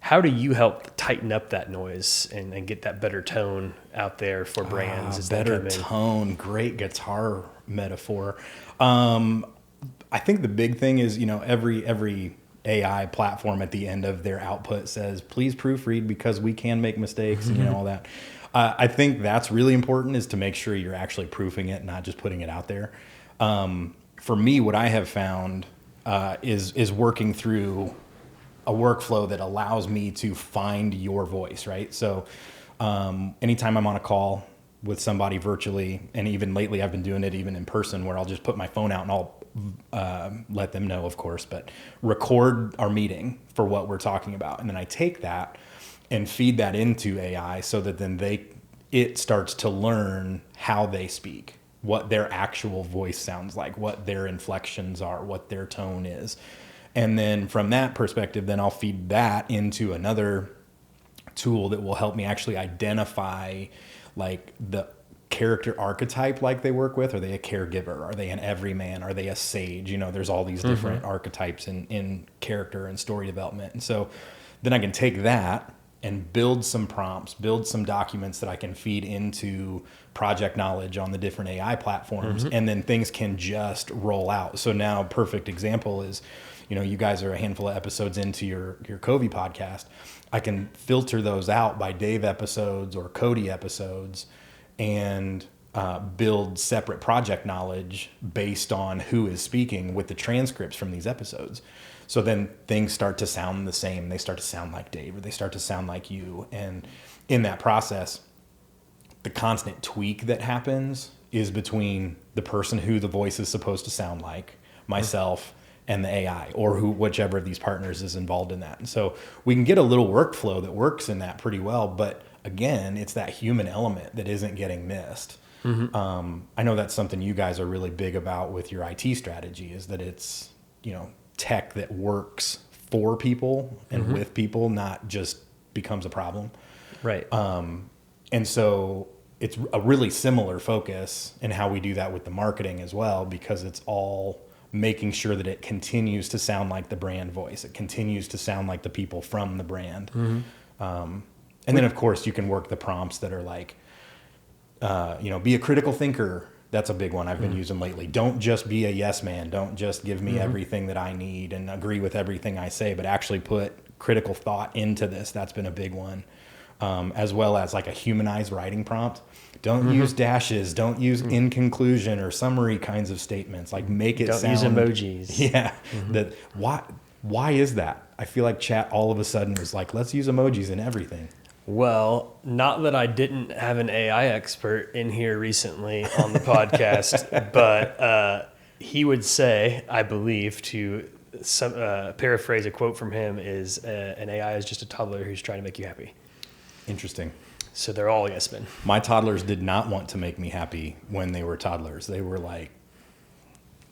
How do you help tighten up that noise and get that better tone out there for brands? Better tone, great guitar metaphor. I think the big thing is, every AI platform at the end of their output says, please proofread because we can make mistakes and all that. I think that's really important, is to make sure you're actually proofing it, not just putting it out there. For me, what I have found is working through a workflow that allows me to find your voice, right? So anytime I'm on a call with somebody virtually, and even lately I've been doing it even in person, where I'll just put my phone out and I'll let them know, of course, but record our meeting for what we're talking about. And then I take that and feed that into AI so that then it starts to learn how they speak, what their actual voice sounds like, what their inflections are, what their tone is. And then from that perspective, then I'll feed that into another tool that will help me actually identify like the character archetype like they work with. Are they a caregiver? Are they an everyman? Are they a sage? There's all these different archetypes in character and story development. And so then I can take that and build some prompts, build some documents that I can feed into project knowledge on the different AI platforms, and then things can just roll out. So now, perfect example is, you guys are a handful of episodes into your Covey podcast. I can filter those out by Dave episodes or Cody episodes and build separate project knowledge based on who is speaking with the transcripts from these episodes. So then things start to sound the same. They start to sound like Dave, or they start to sound like you. And in that process, the constant tweak that happens is between the person who the voice is supposed to sound like, myself, and the AI, or whichever of these partners is involved in that. And so we can get a little workflow that works in that pretty well. But again, it's that human element that isn't getting missed. I know that's something you guys are really big about with your IT strategy, is that it's, tech that works for people and with people, not just becomes a problem. Right. And so it's a really similar focus in how we do that with the marketing as well, because it's all making sure that it continues to sound like the brand voice. It continues to sound like the people from the brand. And then of course you can work the prompts that are like, be a critical thinker. That's a big one I've been using lately. Don't just be a yes man. Don't just give me everything that I need and agree with everything I say, but actually put critical thought into this. That's been a big one. As well as like a humanized writing prompt. Don't use dashes. Don't use in conclusion or summary kinds of statements. Like make it sound. Don't use emojis. Yeah. That why is that? I feel like chat all of a sudden was like, let's use emojis in everything. Well, not that I didn't have an AI expert in here recently on the podcast, but he would say, I believe, to paraphrase a quote from him, is an AI is just a toddler who's trying to make you happy. Interesting. So they're all yes men. My toddlers did not want to make me happy when they were toddlers. They were like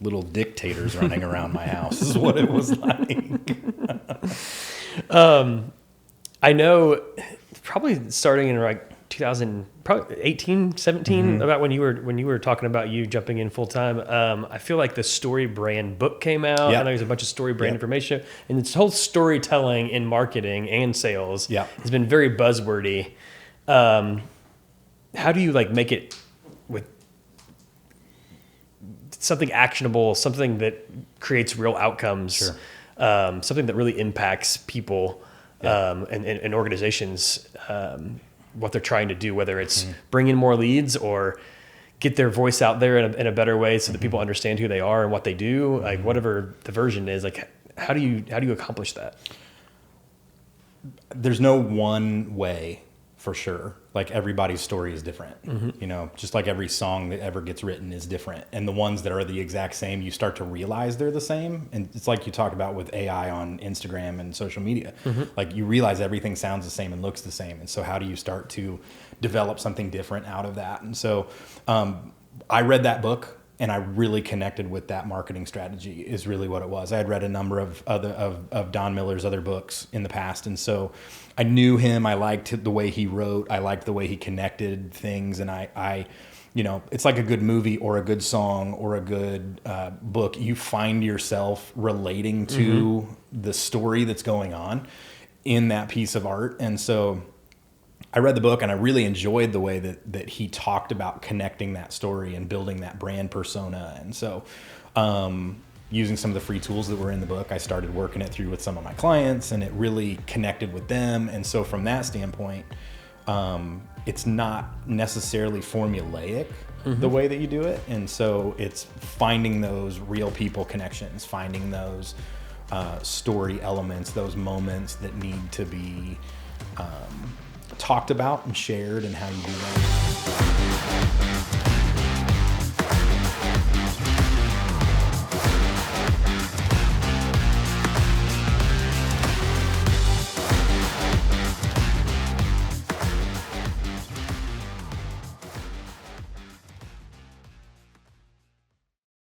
little dictators running around my house is what it was like. I know probably starting in like 2018, 17, about when you were talking about you jumping in full time. I feel like the Story Brand book came out. Yep. I know there's a bunch of Story Brand information, and this whole storytelling in marketing and sales has been very buzzwordy. How do you like make it with something actionable, something that creates real outcomes, something that really impacts people and organizations, what they're trying to do, whether it's bring in more leads or get their voice out there in a better way so that people understand who they are and what they do, like whatever the version is, like how do you accomplish that? There's no one way for sure. Like everybody's story is different, just like every song that ever gets written is different. And the ones that are the exact same, you start to realize they're the same. And it's like you talked about with AI on Instagram and social media, like you realize everything sounds the same and looks the same. And so how do you start to develop something different out of that? And so I read that book and I really connected with that marketing strategy is really what it was. I had read a number of Don Miller's other books in the past. And so I knew him. I liked the way he wrote. I liked the way he connected things. And I it's like a good movie or a good song or a good book. You find yourself relating to the story that's going on in that piece of art. And so I read the book and I really enjoyed the way that he talked about connecting that story and building that brand persona. And so, using some of the free tools that were in the book, I started working it through with some of my clients, and it really connected with them. And so from that standpoint, it's not necessarily formulaic the way that you do it. And so it's finding those real people connections, finding those story elements, those moments that need to be talked about and shared, and how you do that.